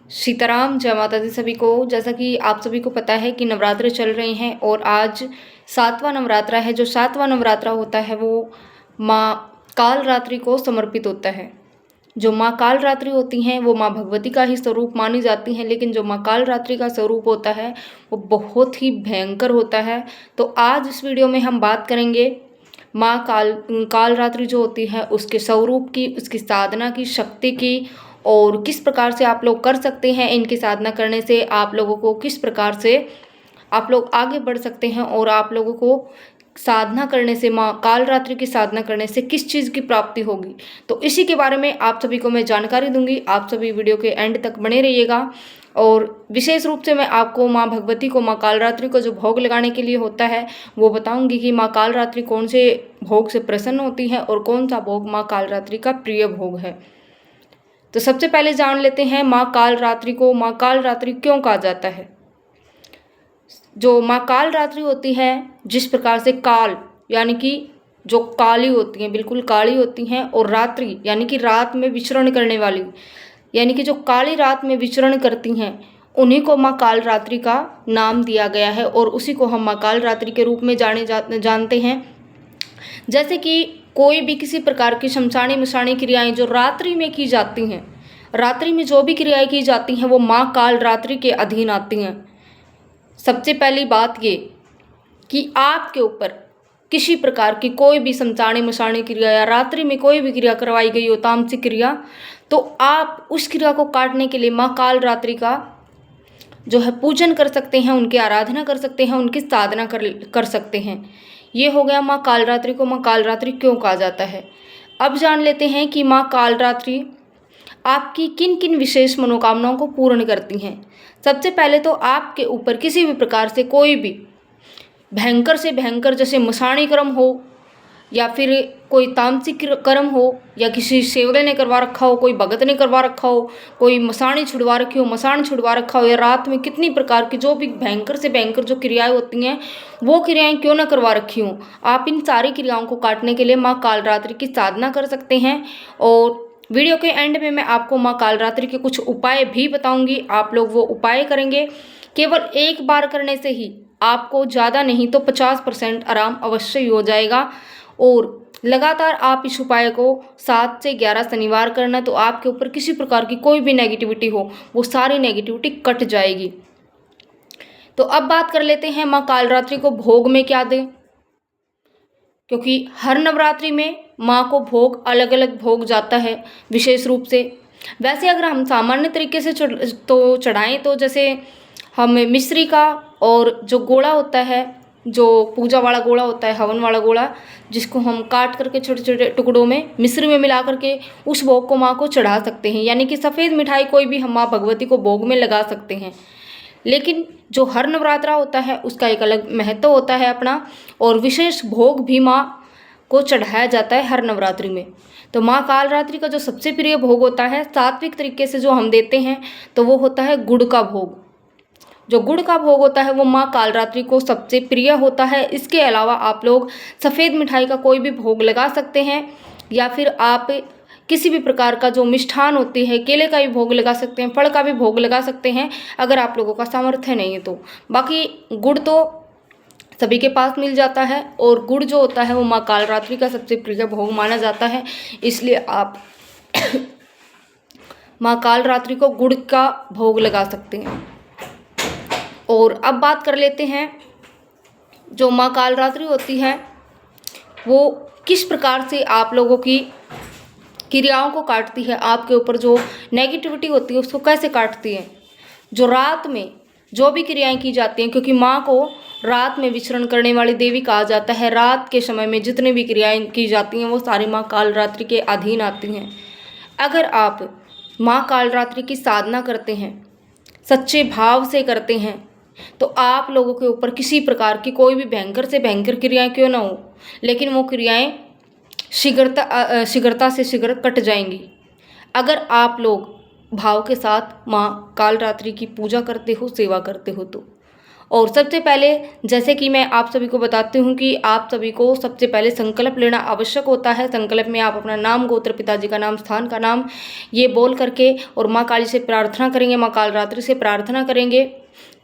सीताराम, जय माता दी सभी को। जैसा कि आप सभी को पता है कि नवरात्र चल रहे हैं और आज 7वां नवरात्रा है। जो 7वां नवरात्रा होता है वो माँ कालरात्रि को समर्पित होता है। जो माँ कालरात्रि होती हैं वो माँ भगवती का ही स्वरूप मानी जाती हैं, लेकिन जो माँ कालरात्रि का स्वरूप होता है वो बहुत ही भयंकर होता है। तो आज इस वीडियो में हम बात करेंगे माँ कालरात्रि जो होती है उसके स्वरूप की, उसकी साधना की, शक्ति की, और किस प्रकार से आप लोग कर सकते हैं। इनकी साधना करने से आप लोगों को किस प्रकार से आप लोग आगे बढ़ सकते हैं और आप लोगों को साधना करने से, माँ कालरात्रि की साधना करने से किस चीज़ की प्राप्ति होगी। तो इसी के बारे में आप सभी को मैं जानकारी दूंगी। आप सभी वीडियो के एंड तक बने रहिएगा। और विशेष रूप से मैं आपको माँ भगवती को, माँ कालरात्रि को जो भोग लगाने के लिए होता है वो बताऊंगी कि माँ कालरात्रि कौन से भोग से प्रसन्न होती है और कौन सा भोग माँ कालरात्रि का प्रिय भोग है। तो सबसे पहले जान लेते हैं माँ कालरात्रि को माँ कालरात्रि क्यों कहा जाता है। जो माँ कालरात्रि होती है, जिस प्रकार से काल यानी कि जो काली होती हैं, बिल्कुल काली होती हैं, और रात्रि यानी कि रात में विचरण करने वाली, यानी कि जो काली रात में विचरण करती हैं, उन्हीं को माँ कालरात्रि का नाम दिया गया है और उसी को हम माँ कालरात्रि के रूप में जानते हैं। जैसे कि कोई भी किसी प्रकार की शमशानी मशानी क्रियाएं जो रात्रि में की जाती हैं, रात्रि में जो भी क्रियाएं की जाती हैं वो माँ कालरात्रि के अधीन आती हैं। सबसे पहली बात ये कि आपके ऊपर किसी प्रकार की कोई भी शमशानी मशानी क्रिया या रात्रि में कोई भी क्रिया करवाई गई हो, तामसिक क्रिया, तो आप उस क्रिया को काटने के लिए माँ कालरात्रि का जो है पूजन कर सकते हैं, उनकी आराधना कर सकते हैं, उनकी साधना कर सकते हैं। ये हो गया माँ कालरात्रि को माँ कालरात्रि क्यों कहा जाता है। अब जान लेते हैं कि माँ कालरात्रि आपकी किन किन विशेष मनोकामनाओं को पूर्ण करती हैं। सबसे पहले तो आपके ऊपर किसी भी प्रकार से कोई भी भयंकर से भयंकर, जैसे मसाणी कर्म हो या फिर कोई तामसिक कर्म हो, या किसी सेवले ने करवा रखा हो, कोई भगत ने करवा रखा हो, कोई मसाणी छुड़वा रखी हो, मसान छुड़वा रखा हो, या रात में कितनी प्रकार की जो भी भयंकर से भयंकर जो क्रियाएं होती हैं वो क्रियाएं क्यों ना करवा रखी हों, आप इन सारी क्रियाओं को काटने के लिए माँ कालरात्रि की साधना कर सकते हैं। और वीडियो के एंड में मैं आपको माँ कालरात्रि के कुछ उपाय भी बताऊंगी। आप लोग वो उपाय करेंगे, केवल एक बार करने से ही आपको ज़्यादा नहीं तो 50% आराम अवश्य ही हो जाएगा। और लगातार आप इस उपाय को 7 से 11 शनिवार करना, तो आपके ऊपर किसी प्रकार की कोई भी नेगेटिविटी हो वो सारी नेगेटिविटी कट जाएगी। तो अब बात कर लेते हैं माँ कालरात्रि को भोग में क्या दें, क्योंकि हर नवरात्रि में माँ को भोग अलग अलग भोग जाता है विशेष रूप से। वैसे अगर हम सामान्य तरीके से चढ़ाएं तो जैसे हमें मिश्री का, और जो गोला होता है, जो पूजा वाला गोला होता है, हवन वाला गोला, जिसको हम काट करके छोटे छोटे टुकड़ों में मिश्री में मिला करके उस भोग को माँ को चढ़ा सकते हैं। यानी कि सफ़ेद मिठाई कोई भी हम माँ भगवती को भोग में लगा सकते हैं। लेकिन जो हर नवरात्रा होता है उसका एक अलग महत्व होता है अपना, और विशेष भोग भी माँ को चढ़ाया जाता है हर नवरात्रि में। तो माँ कालरात्रि का जो सबसे प्रिय भोग होता है सात्विक तरीके से जो हम देते हैं, तो वो होता है गुड़ का भोग। जो गुड़ का भोग होता है वो माँ कालरात्रि को सबसे प्रिय होता है। इसके अलावा आप लोग सफ़ेद मिठाई का कोई भी भोग लगा सकते हैं, या फिर आप किसी भी प्रकार का जो मिष्ठान होती है, केले का भी भोग लगा सकते हैं, फल का भी भोग लगा सकते हैं अगर आप लोगों का सामर्थ्य नहीं है तो। बाकी गुड़ तो सभी के पास मिल जाता है, और गुड़ जो होता है वो माँ कालरात्रि का सबसे प्रिय भोग माना जाता है। इसलिए आप माँ कालरात्रि को गुड़ का भोग लगा सकते हैं। और अब बात कर लेते हैं जो माँ कालरात्रि होती है वो किस प्रकार से आप लोगों की क्रियाओं को काटती है, आपके ऊपर जो नेगेटिविटी होती है उसको कैसे काटती है। जो रात में जो भी क्रियाएं की जाती हैं, क्योंकि माँ को रात में विचरण करने वाली देवी कहा जाता है, रात के समय में जितनी भी क्रियाएं की जाती हैं वो सारी माँ कालरात्रि के अधीन आती हैं। अगर आप माँ कालरात्रि की साधना करते हैं, सच्चे भाव से करते हैं, तो आप लोगों के ऊपर किसी प्रकार की कोई भी भयंकर से भयंकर क्रियाएं क्यों ना हो, लेकिन वो क्रियाएं शीघ्रता से शीघ्र कट जाएंगी अगर आप लोग भाव के साथ माँ कालरात्रि की पूजा करते हो, सेवा करते हो तो। और सबसे पहले जैसे कि मैं आप सभी को बताती हूँ कि आप सभी को सबसे पहले संकल्प लेना आवश्यक होता है। संकल्प में आप अपना नाम, गोत्र, पिताजी का नाम, स्थान का नाम ये बोल करके और माँ काली से प्रार्थना करेंगे, माँ कालरात्रि से प्रार्थना करेंगे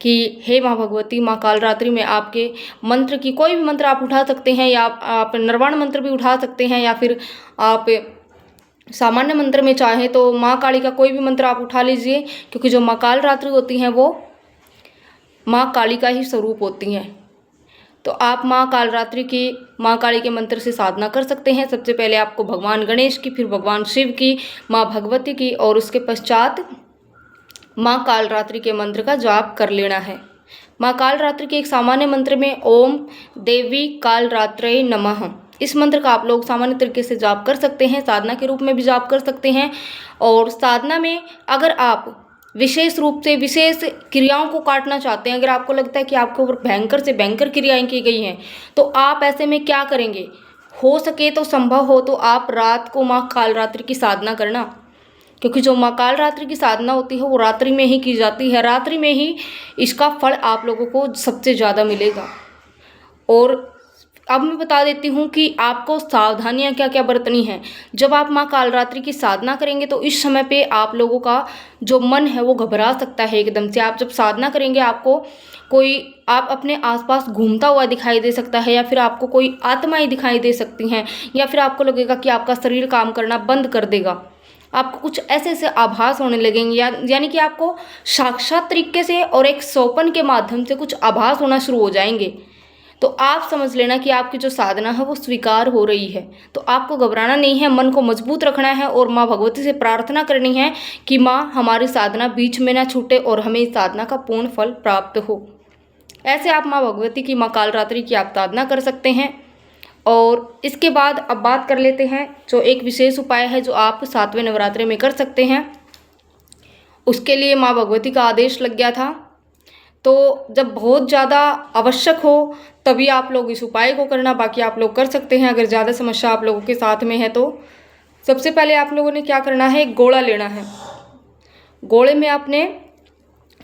कि हे माँ भगवती, माँ कालरात्रि में आपके मंत्र की कोई भी मंत्र आप उठा सकते हैं, या आप निर्वाण मंत्र भी उठा सकते हैं, या फिर आप सामान्य मंत्र में चाहें तो माँ काली का कोई भी मंत्र आप उठा लीजिए, क्योंकि जो माँ कालरात्रि होती हैं वो माँ काली का ही स्वरूप होती हैं। तो आप माँ कालरात्रि की, माँ काली के मंत्र से साधना कर सकते हैं। सबसे पहले आपको भगवान गणेश की, फिर भगवान शिव की, माँ भगवती की, और उसके पश्चात माँ कालरात्रि के मंत्र का जाप कर लेना है। माँ कालरात्रि के एक सामान्य मंत्र में ओम देवी कालरात्रये नमः, इस मंत्र का आप लोग सामान्य तरीके से जाप कर सकते हैं, साधना के रूप में भी जाप कर सकते हैं। और साधना में अगर आप विशेष रूप से विशेष क्रियाओं को काटना चाहते हैं, अगर आपको लगता है कि आपके ऊपर भयंकर से भयंकर क्रियाएं की गई हैं, तो आप ऐसे में क्या करेंगे, हो सके तो संभव हो तो आप रात को माँ कालरात्रि की साधना करना, क्योंकि जो माँ कालरात्रि की साधना होती है वो रात्रि में ही की जाती है, रात्रि में ही इसका फल आप लोगों को सबसे ज़्यादा मिलेगा। और अब मैं बता देती हूँ कि आपको सावधानियाँ क्या क्या बरतनी हैं। जब आप माँ कालरात्रि की साधना करेंगे तो इस समय पे आप लोगों का जो मन है वो घबरा सकता है एकदम से। आप जब साधना करेंगे आपको कोई आप अपने आसपास घूमता हुआ दिखाई दे सकता है, या फिर आपको कोई आत्माएं दिखाई दे सकती हैं, या फिर आपको लगेगा कि आपका शरीर काम करना बंद कर देगा। आपको कुछ ऐसे ऐसे आभास होने लगेंगे, यानी कि आपको साक्षात तरीके से और एक सोपन के माध्यम से कुछ आभास होना शुरू हो जाएंगे। तो आप समझ लेना कि आपकी जो साधना है वो स्वीकार हो रही है। तो आपको घबराना नहीं है, मन को मजबूत रखना है और माँ भगवती से प्रार्थना करनी है कि माँ हमारी साधना बीच में ना छूटे और हमें इस साधना का पूर्ण फल प्राप्त हो। ऐसे आप माँ भगवती की, माँ कालरात्रि की आप साधना कर सकते हैं। और इसके बाद अब बात कर लेते हैं जो एक विशेष उपाय है जो आप 7वें नवरात्रे में कर सकते हैं। उसके लिए माँ भगवती का आदेश लग गया था, तो जब बहुत ज़्यादा आवश्यक हो तभी आप लोग इस उपाय को करना, बाकी आप लोग कर सकते हैं अगर ज़्यादा समस्या आप लोगों के साथ में है तो। सबसे पहले आप लोगों ने क्या करना है, एक गोला लेना है। गोले में आपने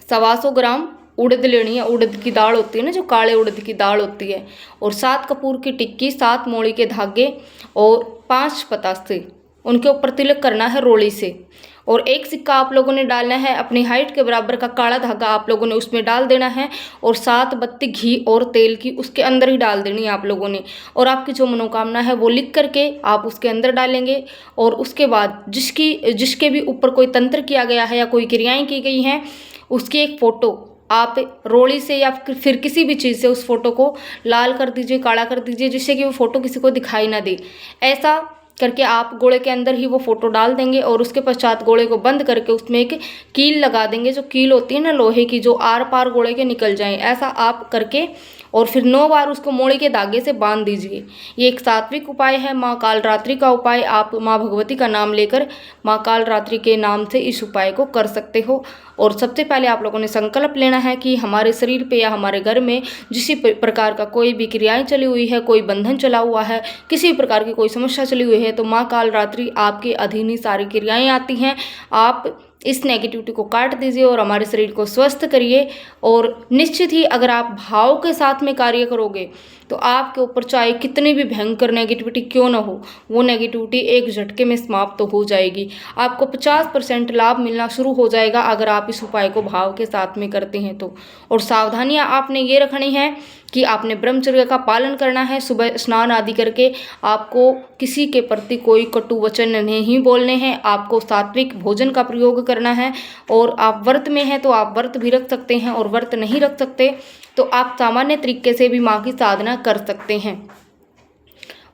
125 ग्राम उड़द लेनी है, उड़द की दाल होती है ना, जो काले उड़द की दाल होती है, और 7 कपूर की टिक्की, 7 मोड़ी के धागे और 5 पतासे, उनके ऊपर तिलक करना है रोली से। और एक सिक्का आप लोगों ने डालना है, अपनी हाइट के बराबर का काला धागा आप लोगों ने उसमें डाल देना है, और 7 बत्ती घी और तेल की उसके अंदर ही डाल देनी है आप लोगों ने। और आपकी जो मनोकामना है वो लिख करके आप उसके अंदर डालेंगे। और उसके बाद जिसके भी ऊपर कोई तंत्र किया गया है या कोई क्रियाएं की गई हैं, उसकी एक फ़ोटो आप रोली से या फिर किसी भी चीज़ से उस फोटो को लाल कर दीजिए, काला कर दीजिए, जिससे कि वो फ़ोटो किसी को दिखाई ना दे। ऐसा करके आप गोले के अंदर ही वो फ़ोटो डाल देंगे, और उसके पश्चात गोले को बंद करके उसमें एक कील लगा देंगे, जो कील होती है ना लोहे की, जो आर पार गोले के निकल जाएं। ऐसा आप करके और फिर 9 बार उसको मोड़ी के धागे से बांध दीजिए। ये एक सात्विक उपाय है, माँ कालरात्रि का उपाय। आप माँ भगवती का नाम लेकर माँ कालरात्रि के नाम से इस उपाय को कर सकते हो। और सबसे पहले आप लोगों ने संकल्प लेना है कि हमारे शरीर पे या हमारे घर में जिस प्रकार का कोई भी क्रियाएं चली हुई है, कोई बंधन चला हुआ है, किसी प्रकार की कोई समस्या चली हुई है, तो माँ कालरात्रि आपके अधीन ही सारी क्रियाएं आती हैं। आप इस नेगेटिविटी को काट दीजिए और हमारे शरीर को स्वस्थ करिए। और निश्चित ही अगर आप भाव के साथ में कार्य करोगे तो आपके ऊपर चाहे कितनी भी भयंकर नेगेटिविटी क्यों ना हो, वो नेगेटिविटी एक झटके में समाप्त हो जाएगी। आपको 50% लाभ मिलना शुरू हो जाएगा अगर आप इस उपाय को भाव के साथ में करते हैं तो। और सावधानियां आपने ये रखनी है कि आपने ब्रह्मचर्य का पालन करना है। सुबह स्नान आदि करके आपको किसी के प्रति कोई कटु वचन नहीं बोलने हैं, आपको सात्विक भोजन का प्रयोग करना है। और आप व्रत में हैं तो आप व्रत भी रख सकते हैं, और व्रत नहीं रख सकते तो आप सामान्य तरीके से भी माँ की साधना कर सकते हैं।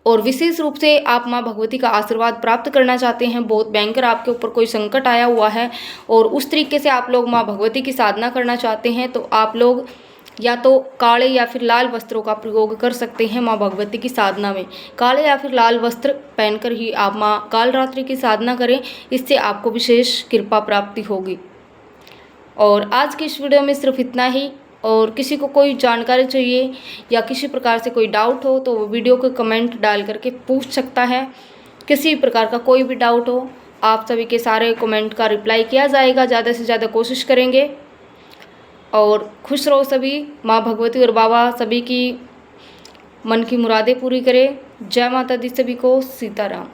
और विशेष रूप से आप माँ भगवती का आशीर्वाद प्राप्त करना चाहते हैं, बहुत भयंकर आपके ऊपर कोई संकट आया हुआ है और उस तरीके से आप लोग माँ भगवती की साधना करना चाहते हैं, तो आप लोग या तो काले या फिर लाल वस्त्रों का प्रयोग कर सकते हैं माँ भगवती की साधना में। काले या फिर लाल वस्त्र पहनकर ही आप माँ कालरात्रि की साधना करें, इससे आपको विशेष कृपा प्राप्ति होगी। और आज की इस वीडियो में सिर्फ इतना ही। और किसी को कोई जानकारी चाहिए या किसी प्रकार से कोई डाउट हो तो वो वीडियो को कमेंट डाल करके पूछ सकता है। किसी प्रकार का कोई भी डाउट हो, आप सभी के सारे कमेंट का रिप्लाई किया जाएगा, ज़्यादा से ज़्यादा कोशिश करेंगे। और खुश रहो सभी। माँ भगवती और बाबा सभी की मन की मुरादें पूरी करे। जय माता दी सभी को। सीताराम।